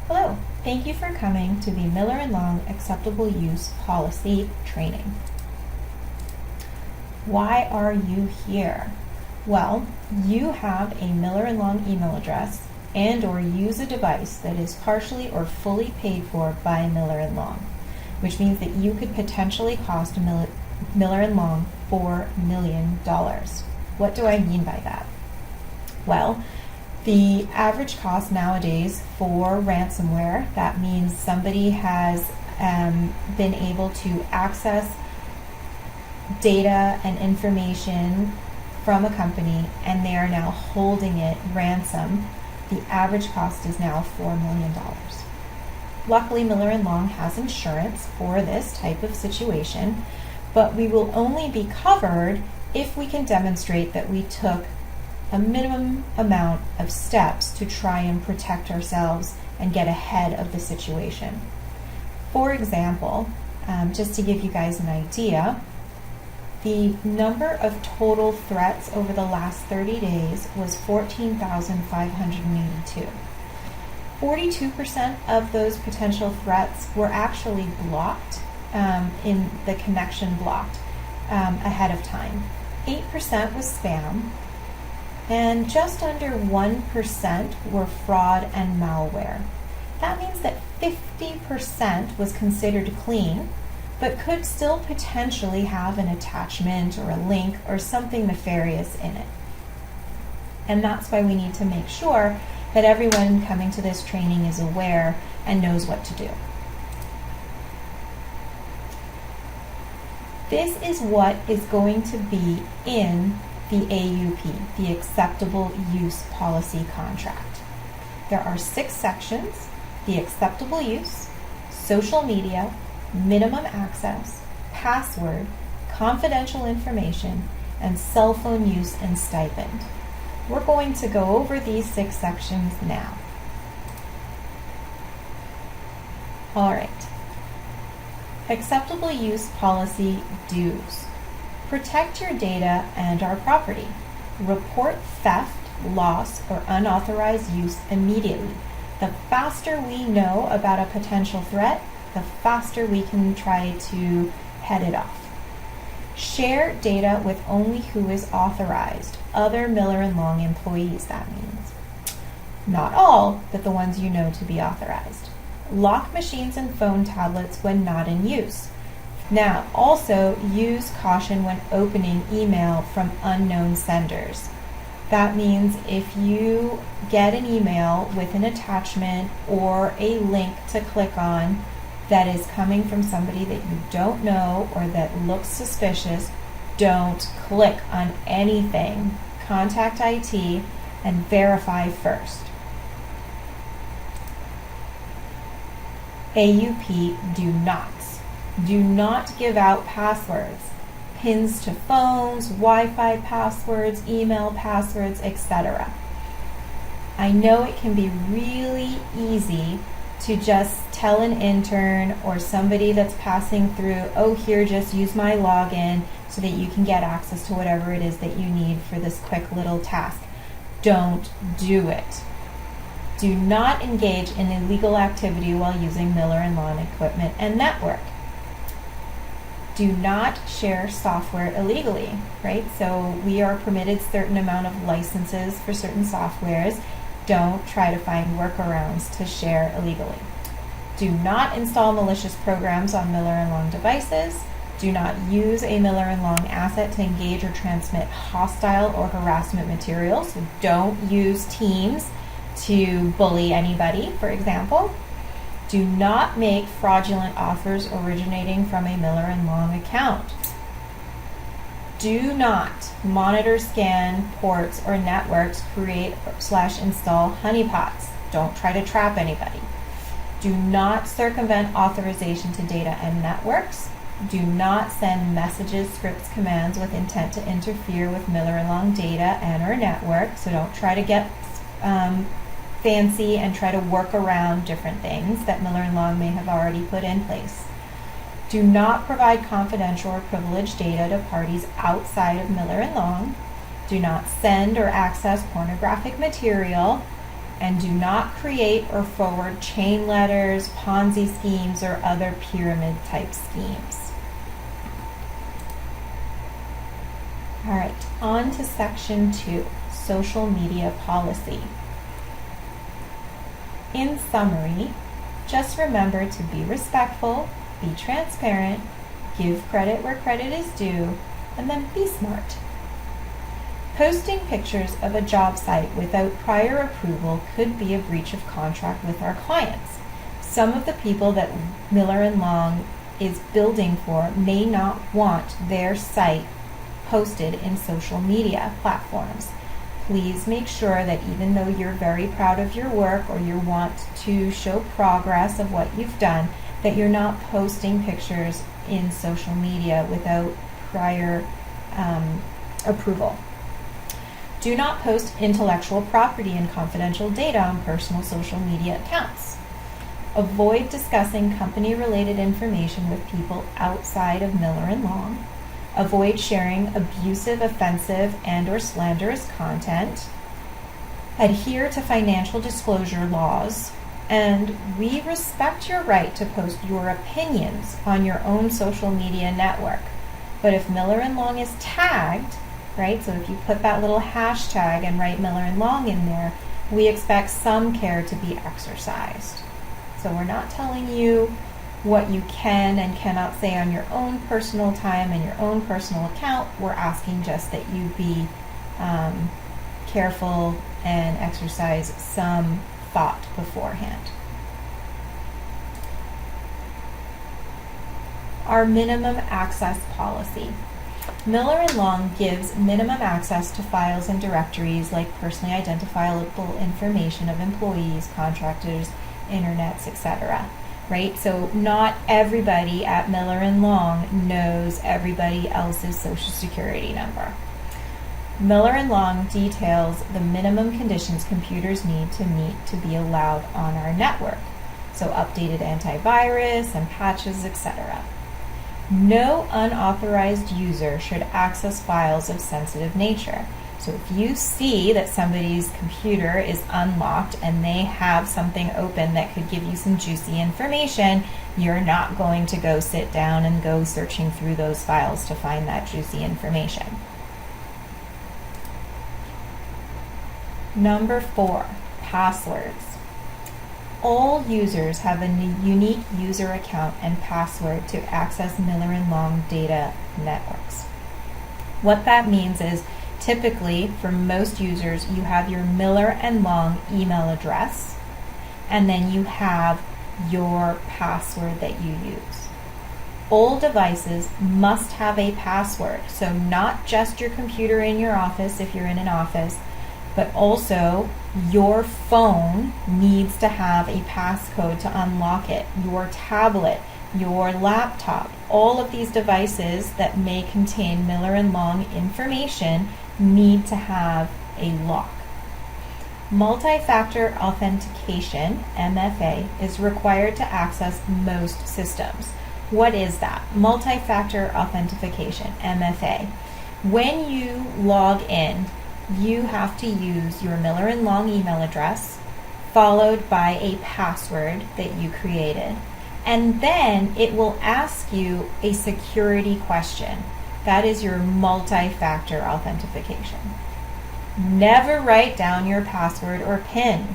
Hello, thank you for coming to the Miller & Long Acceptable Use Policy training. Why are you here? Well, you have a Miller & Long email address and or use a device that is partially or fully paid for by Miller & Long, which means that you could potentially cost Miller & Long $4 million. What do I mean by that? Well, the average cost nowadays for ransomware, that means somebody has been able to access data and information from a company and they are now holding it ransom. The average cost is now $4 million. Luckily, Miller & Long has insurance for this type of situation, but we will only be covered if we can demonstrate that we took a minimum amount of steps to try and protect ourselves and get ahead of the situation. For example, just to give you guys an idea, the number of total threats over the last 30 days was 14,582. 42% of those potential threats were actually blocked in the connection blocked ahead of time. 8% was spam, and just under 1% were fraud and malware. That means that 50% was considered clean, but could still potentially have an attachment or a link or something nefarious in it. And that's why we need to make sure that everyone coming to this training is aware and knows what to do. This is what is going to be in the AUP, the Acceptable Use Policy contract. There are 6 sections: the acceptable use, social media, minimum access, password, confidential information, and cell phone use and stipend. We're going to go over these 6 sections now. All right. Acceptable use policy dues. Protect your data and our property. Report theft, loss, or unauthorized use immediately. The faster we know about a potential threat, the faster we can try to head it off. Share data with only who is authorized, other Miller & Long employees, that means. Not all, but the ones you know to be authorized. Lock machines and phone tablets when not in use. Now, also use caution when opening email from unknown senders. That means if you get an email with an attachment or a link to click on that is coming from somebody that you don't know or that looks suspicious, don't click on anything. Contact IT and verify first. AUP do-nots. Do not give out passwords, pins to phones, Wi-Fi passwords, email passwords, etc. I know it can be really easy to just tell an intern or somebody that's passing through, oh, here, just use my login so that you can get access to whatever it is that you need for this quick little task. Don't do it. Do not engage in illegal activity while using Miller & Long equipment and network. Do not share software illegally, right? So we are permitted certain amount of licenses for certain softwares. Don't try to find workarounds to share illegally. Do not install malicious programs on Miller & Long devices. Do not use a Miller & Long asset to engage or transmit hostile or harassment material. So don't use Teams to bully anybody, for example. Do not make fraudulent offers originating from a Miller & Long account. Do not monitor, scan ports or networks, create/install honeypots. Don't try to trap anybody. Do not circumvent authorization to data and networks. Do not send messages, scripts, commands with intent to interfere with Miller & Long data and or network. So don't try to get fancy and try to work around different things that Miller & Long may have already put in place. Do not provide confidential or privileged data to parties outside of Miller & Long. Do not send or access pornographic material. And do not create or forward chain letters, Ponzi schemes, or other pyramid type schemes. All right, on to section 2, social media policy. In summary, just remember to be respectful, be transparent, give credit where credit is due, and then be smart. Posting pictures of a job site without prior approval could be a breach of contract with our clients. Some of the people that Miller & Long is building for may not want their site posted in social media platforms. Please make sure that even though you're very proud of your work or you want to show progress of what you've done, that you're not posting pictures in social media without prior approval. Do not post intellectual property and confidential data on personal social media accounts. Avoid discussing company-related information with people outside of Miller & Long. Avoid sharing abusive, offensive, and/or slanderous content. Adhere to financial disclosure laws. And we respect your right to post your opinions on your own social media network. But if Miller & Long is tagged, right, so if you put that little hashtag and write Miller & Long in there, we expect some care to be exercised. So we're not telling you what you can and cannot say on your own personal time and your own personal account. We're asking just that you be careful and exercise some thought beforehand. Our minimum access policy. Miller & Long gives minimum access to files and directories like personally identifiable information of employees, contractors, internets, etc. Right? So not everybody at Miller & Long knows everybody else's social security number. Miller & Long details the minimum conditions computers need to meet to be allowed on our network. So updated antivirus and patches, etc. No unauthorized user should access files of sensitive nature. So if you see that somebody's computer is unlocked and they have something open that could give you some juicy information, you're not going to go sit down and go searching through those files to find that juicy information. Number 4, passwords. All users have a unique user account and password to access Miller & Long data networks. What that means is typically for most users you have your Miller & Long email address and then you have your password that you use. All devices must have a password, so not just your computer in your office if you're in an office, but also your phone needs to have a passcode to unlock it. Your tablet, your laptop, all of these devices that may contain Miller & Long information need to have a lock. Multi-factor authentication, MFA, is required to access most systems. What is that? Multi-factor authentication, MFA. When you log in, you have to use your Miller & Long email address followed by a password that you created. And then it will ask you a security question. That is your multi-factor authentication. Never write down your password or PIN.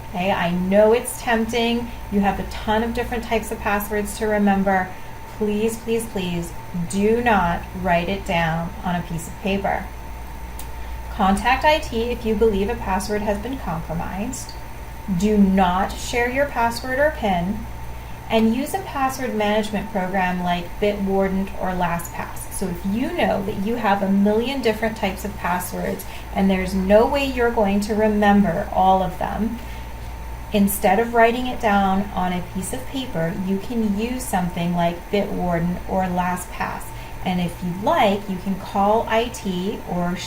Okay, I know it's tempting. You have a ton of different types of passwords to remember. Please, please, please do not write it down on a piece of paper. Contact IT if you believe a password has been compromised. Do not share your password or PIN. And use a password management program like Bitwarden or LastPass. So if you know that you have a million different types of passwords and there's no way you're going to remember all of them, instead of writing it down on a piece of paper, you can use something like Bitwarden or LastPass. And if you'd like, you can call IT or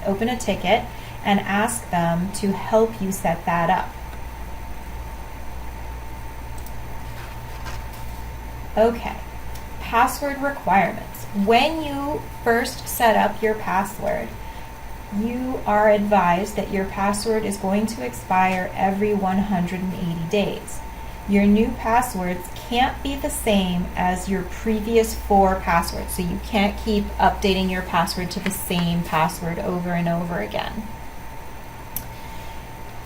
open a ticket and ask them to help you set that up. Okay, password requirements. When you first set up your password, you are advised that your password is going to expire every 180 days. Your new passwords can't be the same as your previous 4 passwords, so you can't keep updating your password to the same password over and over again.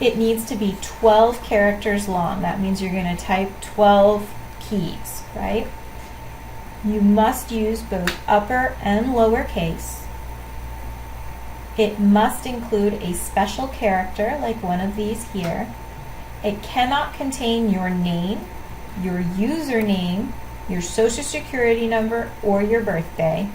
It needs to be 12 characters long. That means you're going to type 12 keys, right? You must use both upper and lower case. It must include a special character like one of these here. It cannot contain your name, your username, your social security number, or your birthday.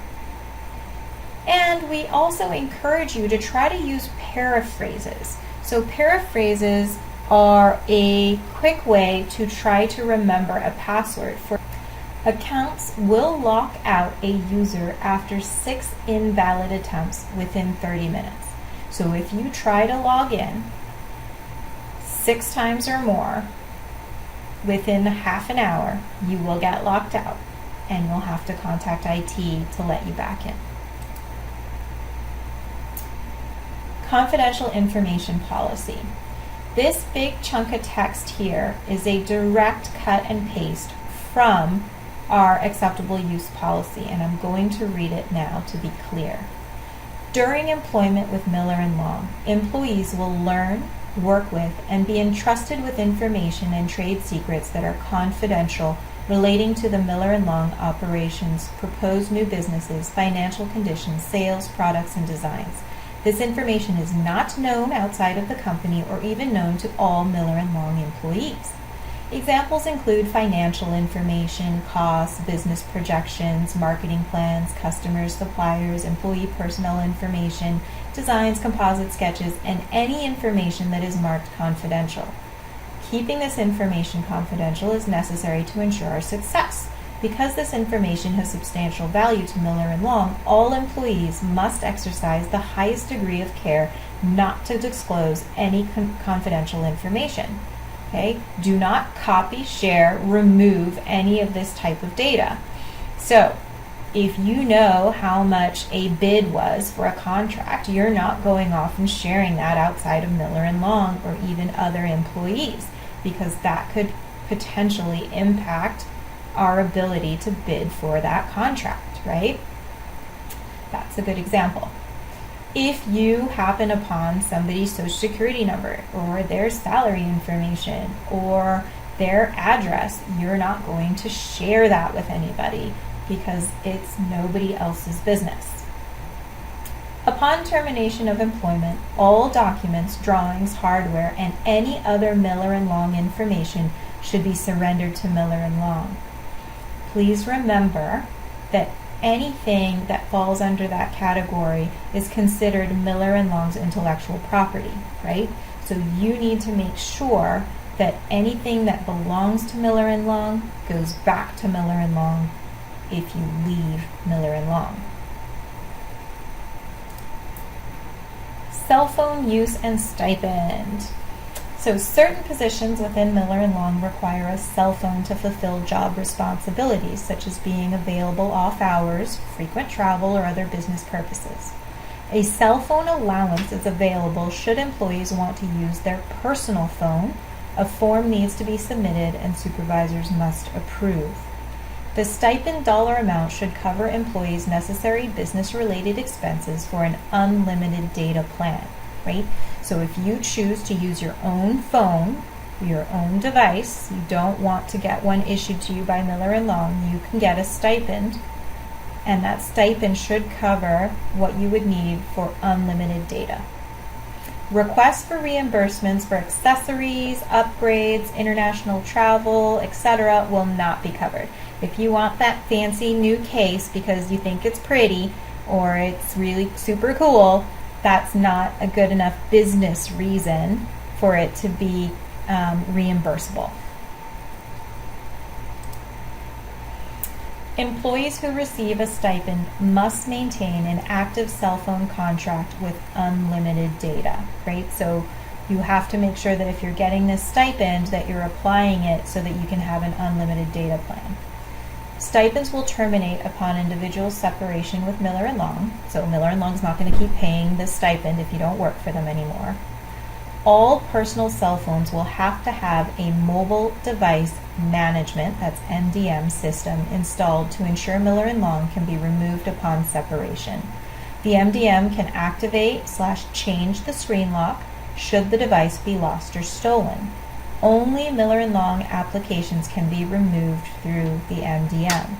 And we also encourage you to try to use paraphrases. So paraphrases are a quick way to try to remember a password. For accounts will lock out a user after 6 invalid attempts within 30 minutes. So if you try to log in 6 times or more within half an hour, you will get locked out and you'll have to contact IT to let you back in. Confidential information policy. This big chunk of text here is a direct cut and paste from our acceptable use policy, and I'm going to read it now to be clear. During employment with Miller & Long, employees will learn, work with, and be entrusted with information and trade secrets that are confidential relating to the Miller & Long operations, proposed new businesses, financial conditions, sales, products, and designs. This information is not known outside of the company or even known to all Miller & Long employees. Examples include financial information, costs, business projections, marketing plans, customers, suppliers, employee personnel information, designs, composite sketches, and any information that is marked confidential. Keeping this information confidential is necessary to ensure our success. Because this information has substantial value to Miller & Long, all employees must exercise the highest degree of care not to disclose any confidential information. Okay? Do not copy, share, remove any of this type of data. So, if you know how much a bid was for a contract, you're not going off and sharing that outside of Miller & Long or even other employees, because that could potentially impact our ability to bid for that contract, right? That's a good example. If you happen upon somebody's social security number or their salary information or their address, you're not going to share that with anybody because it's nobody else's business. Upon termination of employment, all documents, drawings, hardware, and any other Miller & Long information should be surrendered to Miller & Long. Please remember that anything that falls under that category is considered Miller & Long's intellectual property, right? So you need to make sure that anything that belongs to Miller & Long goes back to Miller & Long if you leave Miller & Long. Cell phone use and stipend. So certain positions within Miller & Long require a cell phone to fulfill job responsibilities, such as being available off hours, frequent travel, or other business purposes. A cell phone allowance is available should employees want to use their personal phone. A form needs to be submitted and supervisors must approve. The stipend dollar amount should cover employees' necessary business-related expenses for an unlimited data plan, right? So if you choose to use your own phone, your own device, you don't want to get one issued to you by Miller & Long, you can get a stipend, and that stipend should cover what you would need for unlimited data. Requests for reimbursements for accessories, upgrades, international travel, etc. will not be covered. If you want that fancy new case because you think it's pretty or it's really super cool, that's not a good enough business reason for it to be reimbursable. Employees who receive a stipend must maintain an active cell phone contract with unlimited data, right? So you have to make sure that if you're getting this stipend that you're applying it so that you can have an unlimited data plan. Stipends will terminate upon individual separation with Miller & Long. So Miller & Long's not going to keep paying this stipend if you don't work for them anymore. All personal cell phones will have to have a mobile device management, that's MDM system, installed to ensure Miller & Long can be removed upon separation. The MDM can activate/change the screen lock should the device be lost or stolen. Only Miller & Long applications can be removed through the MDM.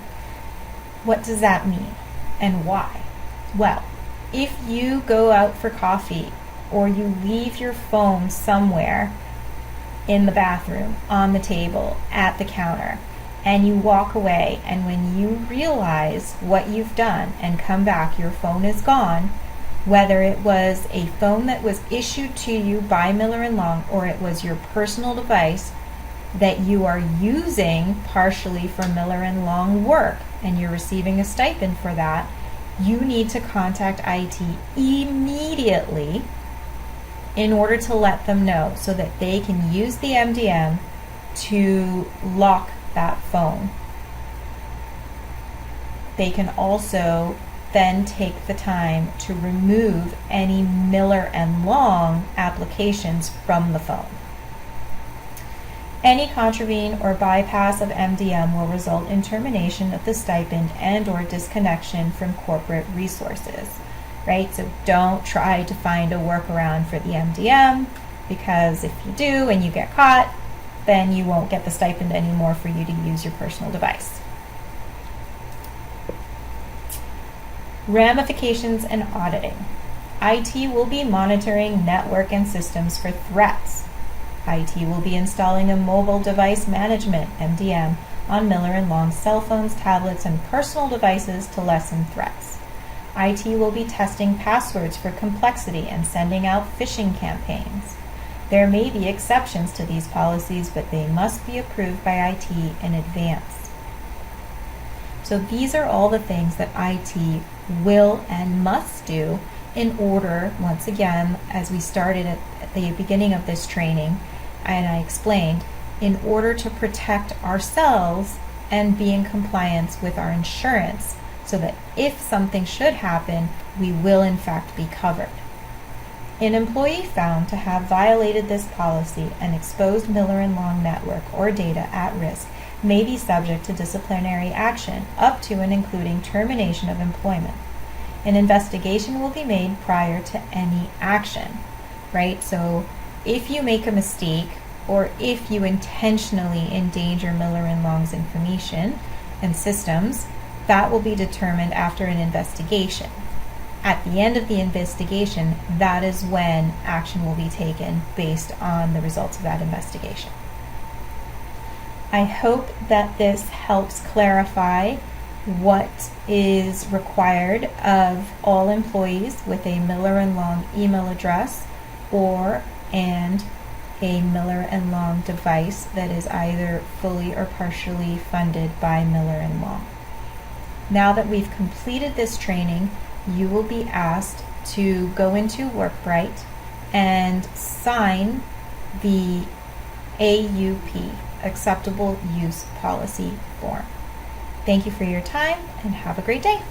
What does that mean and why? Well, if you go out for coffee or you leave your phone somewhere in the bathroom, on the table, at the counter, and you walk away, and when you realize what you've done and come back, your phone is gone, whether it was a phone that was issued to you by Miller & Long or it was your personal device that you are using partially for Miller & Long work and you're receiving a stipend for that, you need to contact IT immediately in order to let them know so that they can use the MDM to lock that phone. They can also then take the time to remove any Miller & Long applications from the phone. Any contravene or bypass of MDM will result in termination of the stipend and or disconnection from corporate resources, right? So don't try to find a workaround for the MDM, because if you do and you get caught, then you won't get the stipend anymore for you to use your personal device. Ramifications and auditing. IT will be monitoring network and systems for threats. IT will be installing a mobile device management, MDM, on Miller & Long cell phones, tablets, and personal devices to lessen threats. IT will be testing passwords for complexity and sending out phishing campaigns. There may be exceptions to these policies, but they must be approved by IT in advance. So these are all the things that IT will and must do in order, once again, as we started at the beginning of this training, and I explained, in order to protect ourselves and be in compliance with our insurance, so that if something should happen, we will in fact be covered. An employee found to have violated this policy and exposed Miller & Long network or data at risk may be subject to disciplinary action, up to and including termination of employment. An investigation will be made prior to any action, right? So if you make a mistake or if you intentionally endanger Miller & Long's information and systems, that will be determined after an investigation. At the end of the investigation, that is when action will be taken based on the results of that investigation. I hope that this helps clarify what is required of all employees with a Miller & Long email address and a Miller & Long device that is either fully or partially funded by Miller & Long. Now that we've completed this training, you will be asked to go into Workbright and sign the AUP Acceptable Use Policy form. Thank you for your time and have a great day.